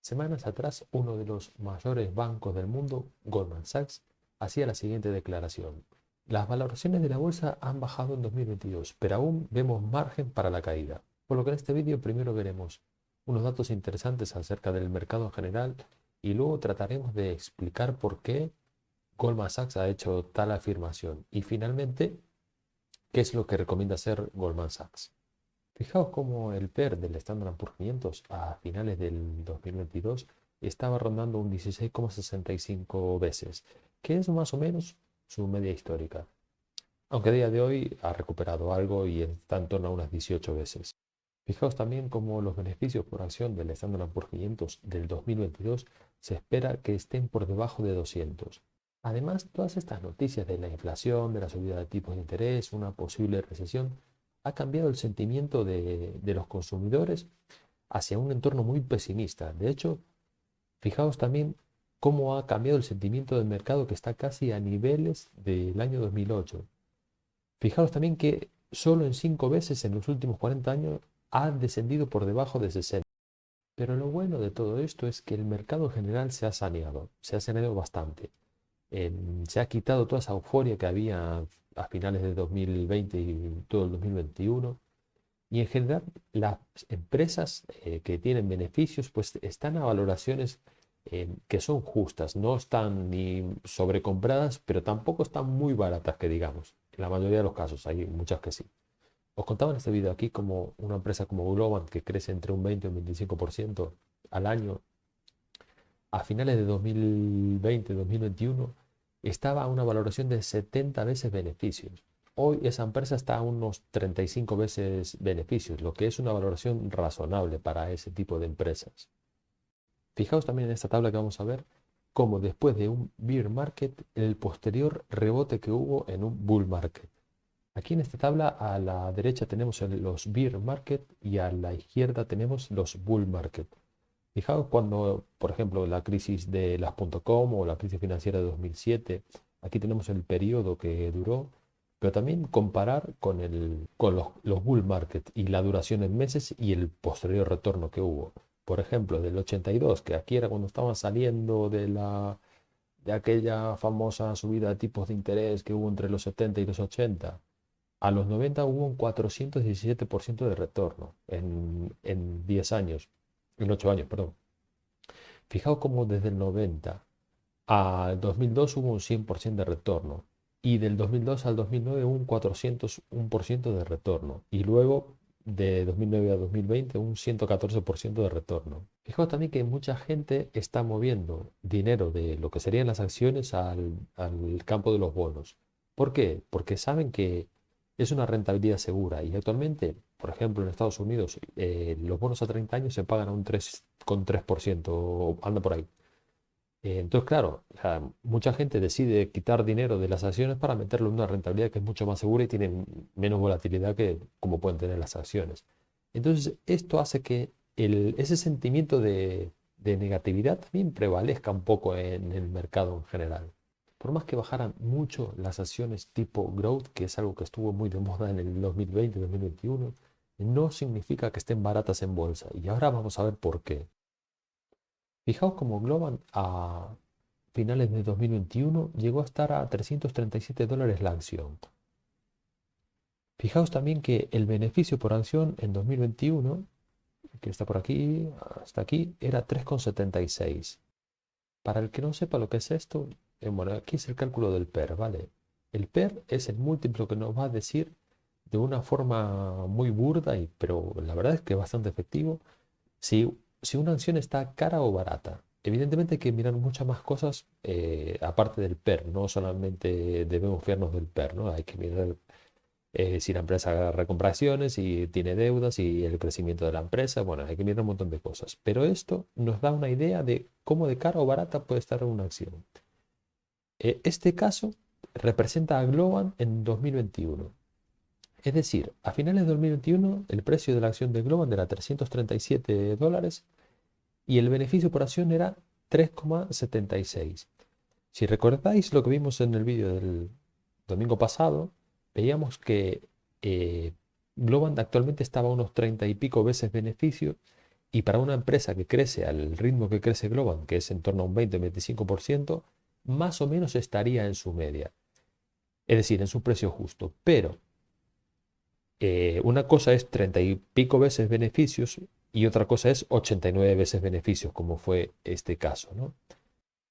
Semanas atrás, uno de los mayores bancos del mundo, Goldman Sachs, hacía la siguiente declaración. Las valoraciones de la bolsa han bajado en 2022, pero aún vemos margen para la caída. Por lo que en este vídeo primero veremos unos datos interesantes acerca del mercado en general y luego trataremos de explicar por qué Goldman Sachs ha hecho tal afirmación y finalmente qué es lo que recomienda hacer Goldman Sachs. Fijaos cómo el PER del Standard Poor's 500 a finales del 2022 estaba rondando un 16,65 veces, que es más o menos su media histórica, aunque a día de hoy ha recuperado algo y está en torno a unas 18 veces. Fijaos también cómo los beneficios por acción del Standard Poor's 500 del 2022 se espera que estén por debajo de 200. Además, todas estas noticias de la inflación, de la subida de tipos de interés, una posible recesión, ha cambiado el sentimiento de los consumidores hacia un entorno muy pesimista. De hecho, fijaos también cómo ha cambiado el sentimiento del mercado que está casi a niveles del año 2008. Fijaos también que solo en 5 veces en los últimos 40 años ha descendido por debajo de 60. Pero lo bueno de todo esto es que el mercado en general se ha saneado bastante. Se ha quitado toda esa euforia que había a finales de 2020 y todo el 2021. Y en general las empresas que tienen beneficios pues están a valoraciones que son justas, no están ni sobrecompradas, pero tampoco están muy baratas que digamos. En la mayoría de los casos, hay muchas que sí. Os contaba en este video aquí como una empresa como Globant que crece entre un 20 y un 25% al año, a finales de 2020-2021 estaba a una valoración de 70 veces beneficios. Hoy esa empresa está a unos 35 veces beneficios, lo que es una valoración razonable para ese tipo de empresas. Fijaos también en esta tabla que vamos a ver cómo después de un bear market, el posterior rebote que hubo en un bull market. Aquí en esta tabla a la derecha tenemos los bear market y a la izquierda tenemos los bull market. Fijaos cuando, por ejemplo, la crisis de las .com o la crisis financiera de 2007, aquí tenemos el periodo que duró, pero también comparar con los bull market y la duración en meses y el posterior retorno que hubo. Por ejemplo, del 82, que aquí era cuando estaban saliendo de aquella famosa subida de tipos de interés que hubo entre los 70 y los 80, a los 90 hubo un 417% de retorno en 10 años, en 8 años, perdón. Fijaos cómo desde el 90 al 2002 hubo un 100% de retorno y del 2002 al 2009 un 401% de retorno y luego de 2009 a 2020 un 114% de retorno. Fijaos también que mucha gente está moviendo dinero de lo que serían las acciones al campo de los bonos. ¿Por qué? Porque saben que es una rentabilidad segura y actualmente, por ejemplo, en Estados Unidos, los bonos a 30 años se pagan a un 3,3%, o anda por ahí. Entonces, claro, o sea, mucha gente decide quitar dinero de las acciones para meterlo en una rentabilidad que es mucho más segura y tiene menos volatilidad que como pueden tener las acciones. Entonces, esto hace que ese sentimiento de negatividad también prevalezca un poco en el mercado en general. Por más que bajaran mucho las acciones tipo growth, que es algo que estuvo muy de moda en el 2020-2021, no significa que estén baratas en bolsa. Y ahora vamos a ver por qué. Fijaos cómo Globant a finales de 2021 llegó a estar a $337 la acción. Fijaos también que el beneficio por acción en 2021, que está por aquí, hasta aquí, era 3,76. Para el que no sepa lo que es esto, bueno, aquí es el cálculo del PER, ¿vale? El PER es el múltiplo que nos va a decir de una forma muy burda, pero la verdad es que es bastante efectivo, si una acción está cara o barata. Evidentemente hay que mirar muchas más cosas aparte del PER, no solamente debemos fiarnos del PER, ¿no? Hay que mirar si la empresa recompra acciones, si tiene deudas, si el crecimiento de la empresa, bueno, hay que mirar un montón de cosas. Pero esto nos da una idea de cómo de cara o barata puede estar una acción. Este caso representa a Globant en 2021. Es decir, a finales de 2021 el precio de la acción de Globant era $337 y el beneficio por acción era 3,76. Si recordáis lo que vimos en el vídeo del domingo pasado, veíamos que Globant actualmente estaba a unos 30 y pico veces beneficio Y para una empresa que crece al ritmo que crece Globant, que es en torno a un 20-25%, más o menos estaría en su media. Es decir, en su precio justo. Pero una cosa es 30 y pico veces beneficios y otra cosa es 89 veces beneficios, como fue este caso, ¿no?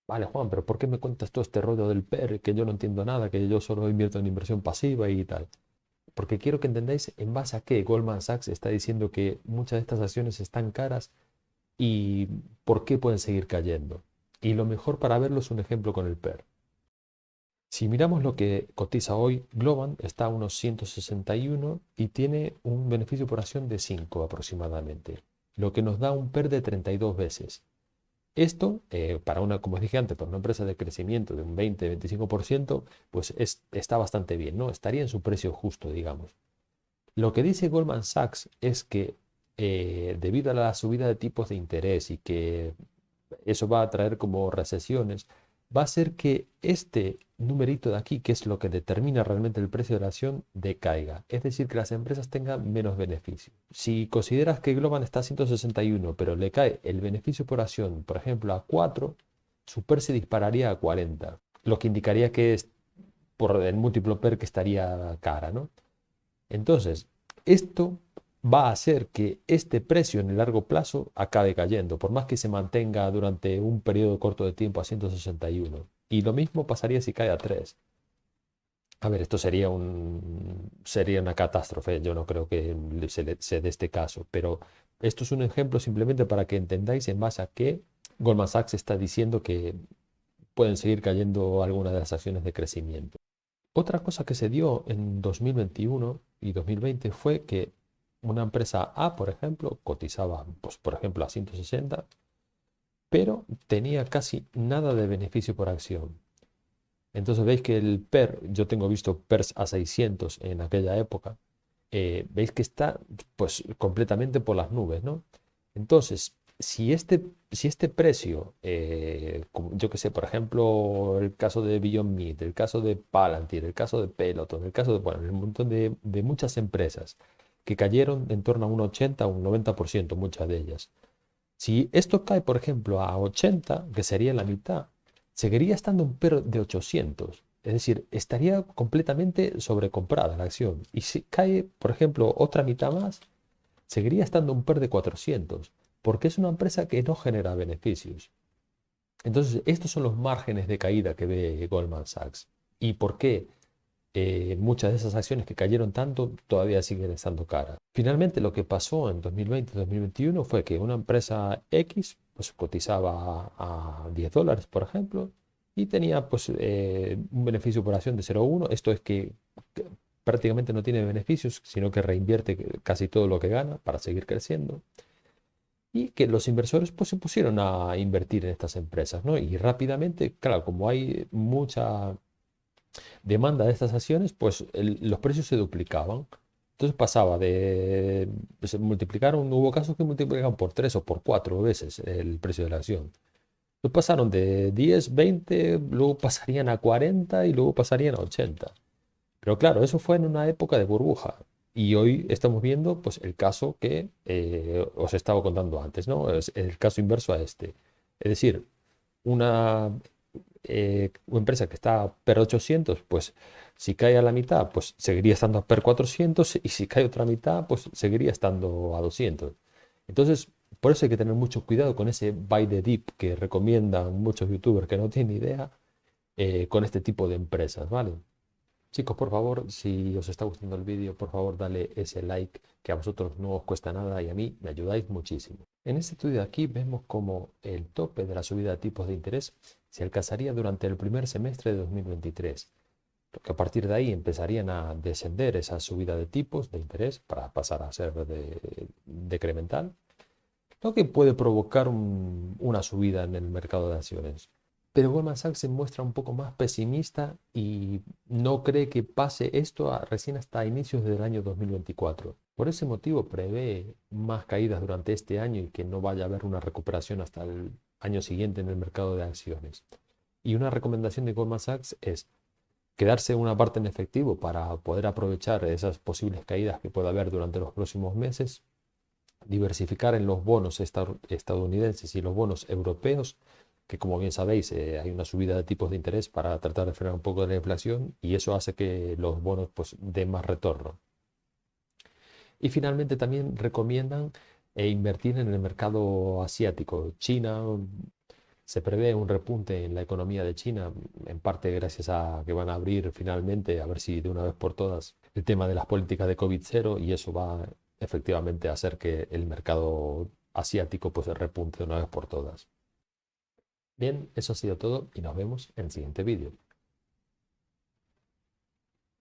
Vale, Juan, pero ¿por qué me cuentas todo este rollo del PER, que yo no entiendo nada, que yo solo invierto en inversión pasiva y tal? Porque quiero que entendáis en base a qué Goldman Sachs está diciendo que muchas de estas acciones están caras y por qué pueden seguir cayendo. Y lo mejor para verlo es un ejemplo con el PER. Si miramos lo que cotiza hoy, Globant está a unos 161 y tiene un beneficio por acción de 5 aproximadamente, lo que nos da un PER de 32 veces. Esto, para una, como os dije antes, para una empresa de crecimiento de un 20-25%, pues está bastante bien, ¿no? Estaría en su precio justo, digamos. Lo que dice Goldman Sachs es que debido a la subida de tipos de interés y que eso va a traer como recesiones, va a hacer que este numerito de aquí, que es lo que determina realmente el precio de la acción, decaiga. Es decir, que las empresas tengan menos beneficio. Si consideras que Globan está a 161, pero le cae el beneficio por acción, por ejemplo, a 4, su PER se dispararía a 40, lo que indicaría que es por el múltiplo PER que estaría cara, ¿no? Entonces, esto va a hacer que este precio en el largo plazo acabe cayendo, por más que se mantenga durante un periodo corto de tiempo a 161. Y lo mismo pasaría si cae a 3. A ver, esto sería una catástrofe. Yo no creo que se dé este caso, pero esto es un ejemplo simplemente para que entendáis en base a qué Goldman Sachs está diciendo que pueden seguir cayendo algunas de las acciones de crecimiento. Otra cosa que se dio en 2021 y 2020 fue que una empresa A, por ejemplo, cotizaba, pues, por ejemplo, a 160, pero tenía casi nada de beneficio por acción. Entonces veis que el PER, yo tengo visto PERs a 600 en aquella época, veis que está pues completamente por las nubes, ¿no? Entonces, si este precio, yo que sé, por ejemplo, el caso de Beyond Meat, el caso de Palantir, el caso de Peloton, el caso de, bueno, un montón de muchas empresas que cayeron en torno a un 80 o un 90%, muchas de ellas. Si esto cae, por ejemplo, a 80, que sería la mitad, seguiría estando un PER de 800. Es decir, estaría completamente sobrecomprada la acción. Y si cae, por ejemplo, otra mitad más, seguiría estando un PER de 400, porque es una empresa que no genera beneficios. Entonces, estos son los márgenes de caída que ve Goldman Sachs. ¿Y por qué muchas de esas acciones que cayeron tanto todavía siguen estando caras? Finalmente, lo que pasó en 2020-2021 fue que una empresa X pues, cotizaba a $10, por ejemplo, y tenía pues, un beneficio por acción de 0,1. Esto es que prácticamente no tiene beneficios, sino que reinvierte casi todo lo que gana para seguir creciendo. Y que los inversores pues, se pusieron a invertir en estas empresas, ¿no? Y rápidamente, claro, como hay mucha demanda de estas acciones, pues los precios se duplicaban. Entonces pasaba de, se multiplicaron, hubo casos que multiplicaban por 3 o por 4 veces el precio de la acción. Entonces pasaron de 10, 20, luego pasarían a 40 y luego pasarían a 80. Pero claro, eso fue en una época de burbuja. Y hoy estamos viendo pues, el caso que os estaba contando antes, ¿no? Es el caso inverso a este. Es decir, una empresa que está a PER 800, pues si cae a la mitad, pues seguiría estando a PER 400 y si cae otra mitad, pues seguiría estando a 200. Entonces, por eso hay que tener mucho cuidado con ese buy the dip que recomiendan muchos youtubers que no tienen idea con este tipo de empresas, ¿vale? Chicos, por favor, si os está gustando el vídeo, por favor, dale ese like que a vosotros no os cuesta nada y a mí me ayudáis muchísimo. En este estudio de aquí vemos como el tope de la subida de tipos de interés se alcanzaría durante el primer semestre de 2023, lo que a partir de ahí empezarían a descender esa subida de tipos de interés para pasar a ser decremental, lo que puede provocar una subida en el mercado de acciones. Pero Goldman Sachs se muestra un poco más pesimista y no cree que pase esto recién hasta inicios del año 2024. Por ese motivo prevé más caídas durante este año y que no vaya a haber una recuperación hasta el año siguiente en el mercado de acciones. Y una recomendación de Goldman Sachs es quedarse una parte en efectivo para poder aprovechar esas posibles caídas que pueda haber durante los próximos meses, diversificar en los bonos estadounidenses y los bonos europeos, que como bien sabéis hay una subida de tipos de interés para tratar de frenar un poco de la inflación y eso hace que los bonos pues den más retorno. Y finalmente también recomiendan invertir en el mercado asiático. China, se prevé un repunte en la economía de China, en parte gracias a que van a abrir finalmente, a ver si de una vez por todas, el tema de las políticas de COVID cero y eso va efectivamente a hacer que el mercado asiático pues repunte de una vez por todas. Bien, eso ha sido todo y nos vemos en el siguiente vídeo.